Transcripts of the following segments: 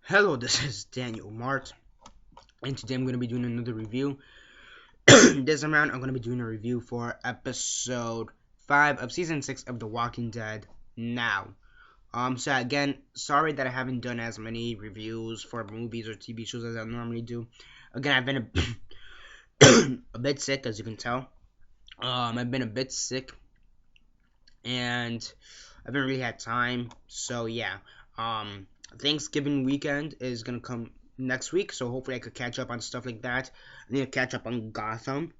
Hello, this is Daniel Mart, and today I'm going to be doing another review. This round, I'm going to be doing a review for episode 5 of season 6 of The Walking Dead now. So again, sorry that I haven't done as many reviews for movies or TV shows as I normally do. Again, I've been a bit sick, as you can tell. I've been a bit sick, and I haven't really had time. So yeah, Thanksgiving weekend is gonna come next week, so hopefully I could catch up on stuff like that. I need to catch up on Gotham.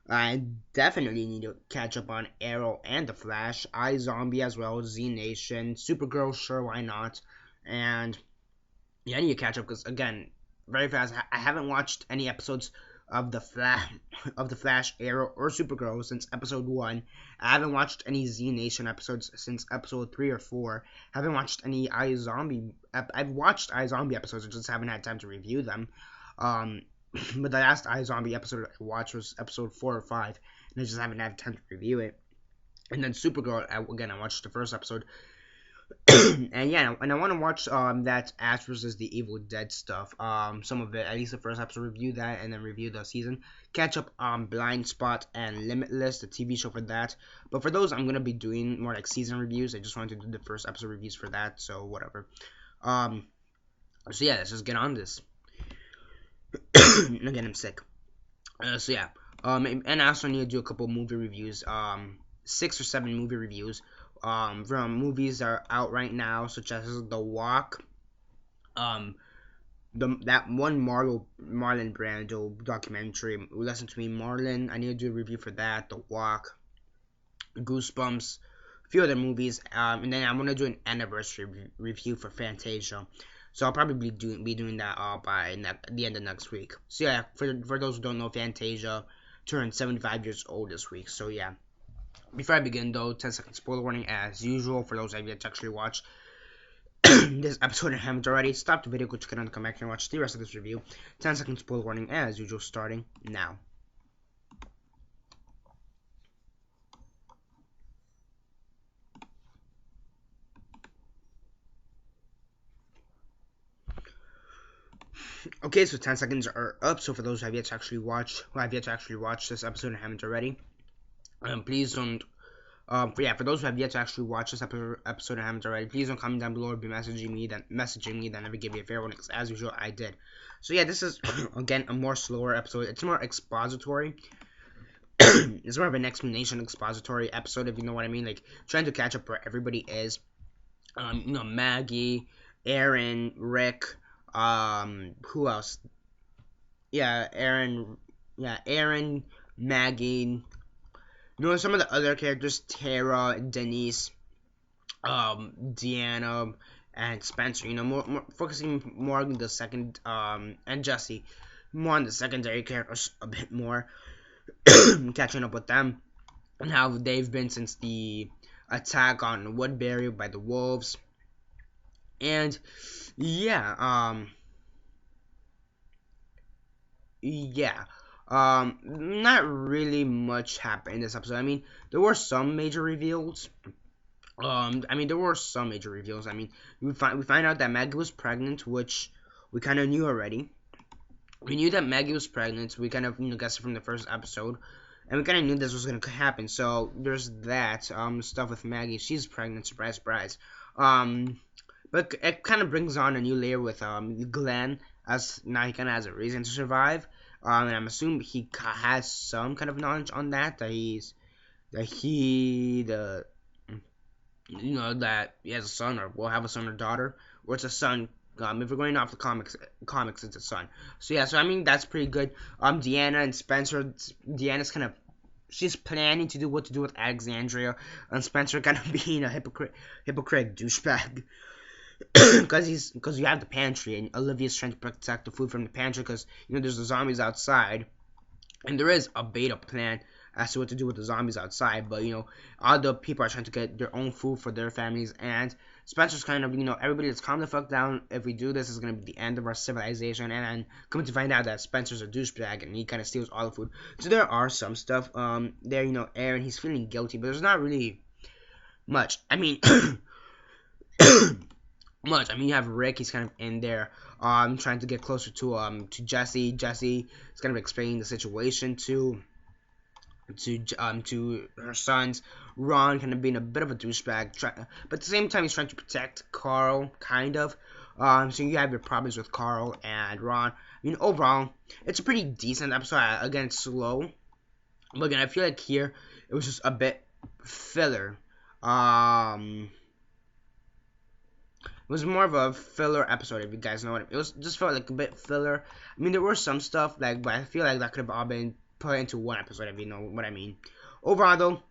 I definitely need to catch up on Arrow and The Flash, iZombie as well, Z Nation, Supergirl, sure, why not? And yeah, I need to catch up because again, very fast. I haven't watched any episodes of the Flash, Arrow, or Supergirl since episode 1. I haven't watched any Z Nation episodes since episode 3 or 4. I haven't watched any iZombie. I've watched iZombie episodes, I just haven't had time to review them. But the last iZombie episode I watched was episode 4 or 5, and I just haven't had time to review it. And then Supergirl, again, I watched the first episode. And yeah, and I want to watch that Ash vs. the Evil Dead stuff. Some of it, at least the first episode, review that, and then review the season. Catch up on Blind Spot and Limitless, the TV show for that. But for those, I'm gonna be doing more like season reviews. I just wanted to do the first episode reviews for that, so whatever. So yeah, let's just get on this. Again, I'm sick. So yeah. And I also need to do a couple movie reviews. 6 or 7 movie reviews. From movies that are out right now, such as The Walk, that one Marlon Brando documentary, Listen to Me, Marlon. I need to do a review for that. The Walk, Goosebumps, a few other movies, and then I'm gonna do an anniversary review for Fantasia. So I'll probably be doing that by the end of next week. So yeah, for those who don't know, Fantasia turned 75 years old this week. So yeah. Before I begin, though, 10-second spoiler warning as usual for those of you that actually watch this episode and haven't already. Stop the video, go check it out, and come back and watch the rest of this review. 10-second spoiler warning as usual, starting now. Okay, so 10 seconds are up. So for those who have yet to actually watch, this episode and haven't already, please don't. For those who have yet to actually watch this episode and haven't already, please don't comment down below or be messaging me. That never give me a fair one, because as usual I did. So yeah, this is again a more slower episode. It's more expository. It's more of an explanation expository episode, if you know what I mean. Like trying to catch up where everybody is. Maggie, Aaron, Rick. Who else? Aaron, Maggie. Some of the other characters, Tara, Denise, Deanna, and Spencer. More focusing more on the second, and Jesse, more on the secondary characters a bit more, catching up with them and how they've been since the attack on Woodbury by the wolves. And yeah, not really much happened in this episode. I mean, there were some major reveals. We find out that Maggie was pregnant, which we kind of knew already. We knew that Maggie was pregnant. We kind of guessed it from the first episode, and we kind of knew this was gonna happen. So there's that stuff with Maggie. She's pregnant. Surprise, surprise. But it kind of brings on a new layer with Glenn, as now he kind of has a reason to survive. And I'm assuming he has some kind of knowledge on that that he has a son or will have a son or daughter, or it's a son. If we're going off the comics, it's a son. So yeah, that's pretty good. Deanna and Spencer. Deanna's kind of, she's planning to do what to do with Alexandria, and Spencer kind of being a hypocrite douchebag. Because you have the pantry, and Olivia's trying to protect the food from the pantry because there's the zombies outside, and there is a beta plan as to what to do with the zombies outside. But all the people are trying to get their own food for their families, and Spencer's kind of everybody, let's calm the fuck down. If we do this, it's gonna be the end of our civilization. And coming to find out that Spencer's a douchebag and he kind of steals all the food. So there are some stuff there. Aaron, he's feeling guilty, but there's not really much. I mean. much. I mean, you have Rick. He's kind of in there, trying to get closer to Jesse. Jesse is kind of explaining the situation to her sons. Ron kind of being a bit of a douchebag, but at the same time he's trying to protect Carl, kind of. So you have your problems with Carl and Ron. I mean, overall, it's a pretty decent episode. Again, it's slow, but again, I feel like here it was just a bit filler. It was more of a filler episode, if you guys know what I mean. It was just felt like a bit filler. I mean, there were some stuff like, but I feel like that could have all been put into one episode, if you know what I mean. Overall, though,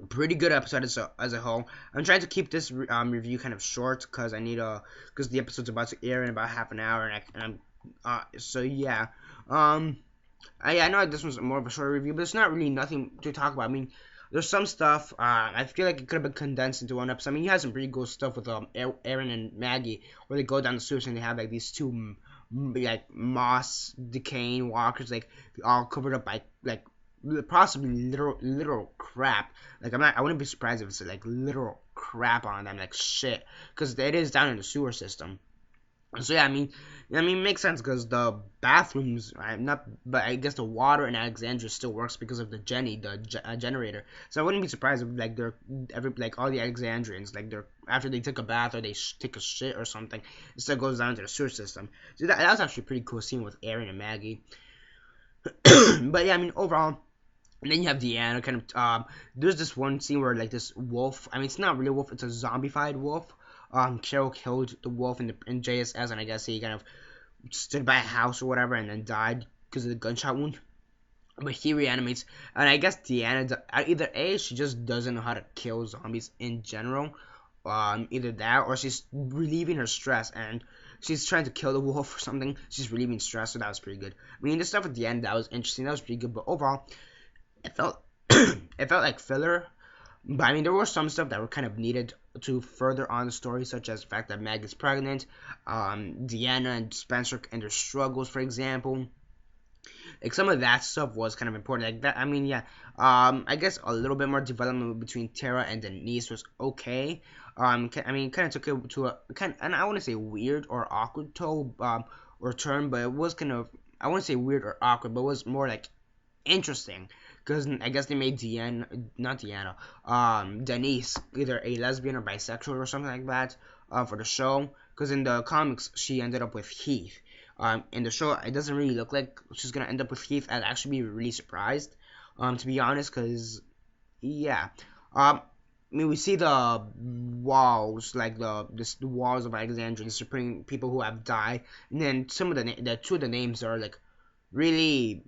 pretty good episode as a whole. I'm trying to keep this review kind of short because because the episode's about to air in about half an hour, and so yeah. I know this was more of a short review, but it's not really nothing to talk about. I mean, there's some stuff. I feel like it could have been condensed into one episode. I mean, you have some pretty cool stuff with Aaron and Maggie, where they go down the sewers and they have like these two like moss decaying walkers, like all covered up by like possibly literal crap. Like I wouldn't be surprised if it's like literal crap on them, like shit, because it is down in the sewer system. So yeah, I mean, it makes sense because the bathrooms, but I guess the water in Alexandria still works because of the generator. So I wouldn't be surprised if like all the Alexandrians, like after they took a bath or they take a shit or something, it still goes down to the sewer system. So that was actually a pretty cool scene with Aaron and Maggie. But yeah, I mean, overall. And then you have Deanna, kind of, there's this one scene where, like, this wolf, I mean, it's not really a wolf, it's a zombified wolf. Carol killed the wolf in JSS, and I guess he kind of stood by a house or whatever, and then died because of the gunshot wound. But he reanimates, and I guess Deanna, either A, she just doesn't know how to kill zombies in general, either that, or she's relieving her stress, and she's trying to kill the wolf or something. She's relieving stress, so that was pretty good. I mean, the stuff at the end, that was interesting, that was pretty good, but overall, it felt like filler, but I mean there were some stuff that were kind of needed to further on the story, such as the fact that Meg is pregnant, Deanna and Spencer and their struggles, for example. Like some of that stuff was kind of important. Like that, I mean, yeah. I guess a little bit more development between Tara and Denise was okay. I mean, kind of took it to a and I want to say weird or awkward or turn, but it was kind of, I want to say weird or awkward, but it was more like interesting. Because I guess they made Denise either a lesbian or bisexual or something like that for the show. Because in the comics, she ended up with Heath. In the show, it doesn't really look like she's going to end up with Heath. I'd actually be really surprised, to be honest, because, yeah. I mean, we see the walls, like the walls of Alexandria, supporting people who have died. And then some of the two of the names are, like, really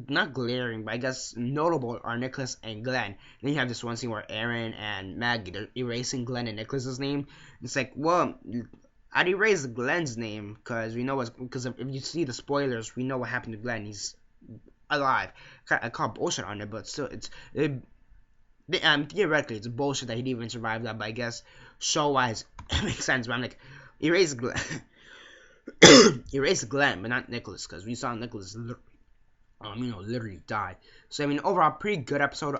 not glaring, but I guess notable are Nicholas and Glenn. Then you have this one scene where Aaron and Maggie, they're erasing Glenn and Nicholas's name. It's like, well, I'd erase Glenn's name because if you see the spoilers, we know what happened to Glenn. He's alive. I call bullshit on it, but still, theoretically, it's bullshit that he didn't even survive that. But I guess show-wise, it makes sense. But I'm like, erase Glenn, erase Glenn, but not Nicholas, because we saw Nicholas literally died. So I mean, overall, pretty good episode.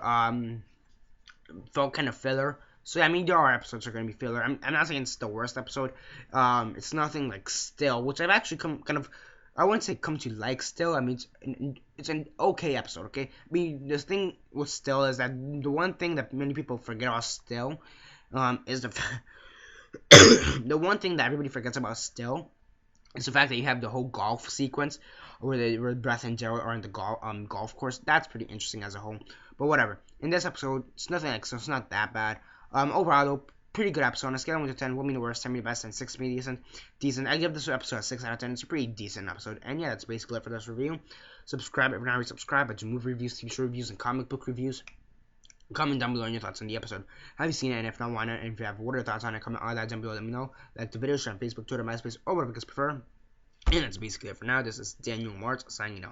Felt kind of filler. So I mean, there are episodes that are gonna be filler. I'm not saying it's the worst episode. It's nothing like Still, which I've actually I wouldn't say come to like Still. I mean, it's an okay episode. Okay. I mean, this thing with Still is that the one thing that many people forget about Still, is the one thing that everybody forgets about Still. It's the fact that you have the whole golf sequence where Beth and Gerald are in the golf course. That's pretty interesting as a whole. But whatever. In this episode, it's nothing like so. It's not that bad. Overall, though, pretty good episode. On a scale of 1 to 10, 1 being the worst, 10 being the best, and 6 being decent. I give this episode a 6 out of 10. It's a pretty decent episode. And yeah, that's basically it for this review. Subscribe if you're not already subscribed. I do movie reviews, TV show reviews, and comic book reviews. Comment down below on your thoughts on the episode. Have you seen it? And if not, why not? And if you have, what are your thoughts on it? Comment all that down below. Let me know. Like the video, share on Facebook, Twitter, MySpace, or whatever you guys prefer. And that's basically it for now. This is Daniel Mart signing off.